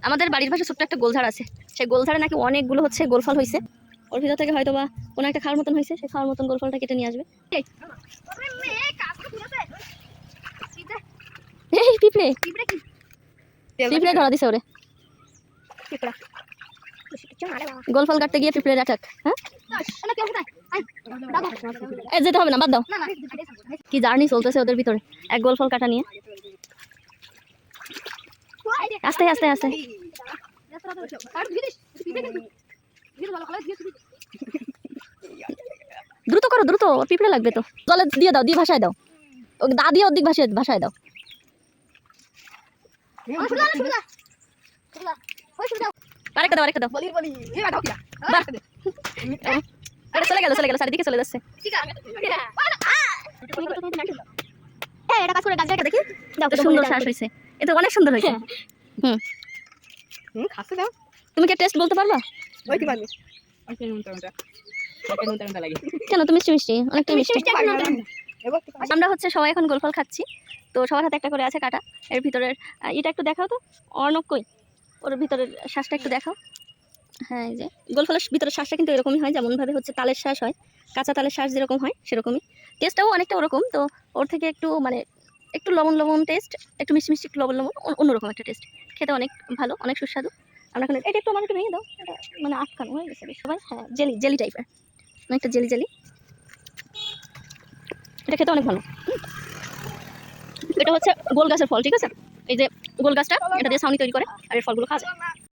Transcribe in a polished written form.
আমাদের বাড়ির পাশে ছোট্ট একটা গোলঝাড় আছে, সেই গোলঝাড়ে নাকি অনেকগুলো হচ্ছে গোলফল হয়েছে। ওর ভিতর থেকে হয়তো বা কোনো একটা খাওয়ার মতন হয়েছে, সেই খাওয়ার মতন গোলফলটা কেটে নিয়ে আসবে। এই পিঁপড়ে পিঁপড়ে ধরা দিছে ওরে। গোলফল কাটতে গিয়ে পিঁপড়ের অ্যাটাক। হ্যাঁ যেতে হবে না, বাদ দাও। কি জার্নি চলতেছে ওদের ভিতরে এক গোলফল কাটা নিয়ে। আস্তে আস্তে আস্তে দ্রুত করো দ্রুত, পিঁপড়ে লাগবে তো। জলে দিয়ে দাও, দিয়ে ভাসায় দাও, ও দা দিয়ে অর্ধেক ভাসায় দাও। আরেকটা দাও, আরেকটা দাও। চলে গেল চারিদিকে চলে যাচ্ছে। সুন্দর শ্বাস হয়েছে, এটা অনেক সুন্দর হয়েছে। তুমি কি টেস্ট বলতে পারবা? কেন তুমি মিষ্টি মিষ্টি অনেকটা মিষ্টি। আমরা হচ্ছে সবাই এখন গোলফল খাচ্ছি, তো সবার হাতে একটা করে আছে কাটা। এর ভিতরের এটা একটু দেখাও তো, অর্ণব কই, ওর ভিতরের শ্বাসটা একটু দেখাও। হ্যাঁ, এই যে গোলফলের ভিতরের শ্বাসটা কিন্তু এরকমই হয়, যেমনভাবে হচ্ছে তালের শ্বাস হয়, কাঁচা তালের শ্বাস যেরকম হয় সেরকমই। টেস্টটাও অনেকটা ওরকম, তো ওর থেকে একটু মানে একটু লবণ লবণ টেস্ট, একটু মিষ্টি মিষ্টি, একটু লবণ লবণ, অন্যরকম একটা টেস্ট। খেতে অনেক ভালো, অনেক সুস্বাদু। আমরা এখন এটা একটু আমার একটু ভেঙে দাও, এটা মানে আটকানো হয়ে গেছে সবাই। হ্যাঁ, জেলি জেলি টাইপের, অনেকটা জেলি জেলি। এটা খেতে অনেক ভালো। এটা হচ্ছে গোল গাছের ফল, ঠিক আছে? এই যে গোল গাছটা, এটা দিয়ে ছাউনি তৈরি করে আর এর ফলগুলো খাওয়া যায়।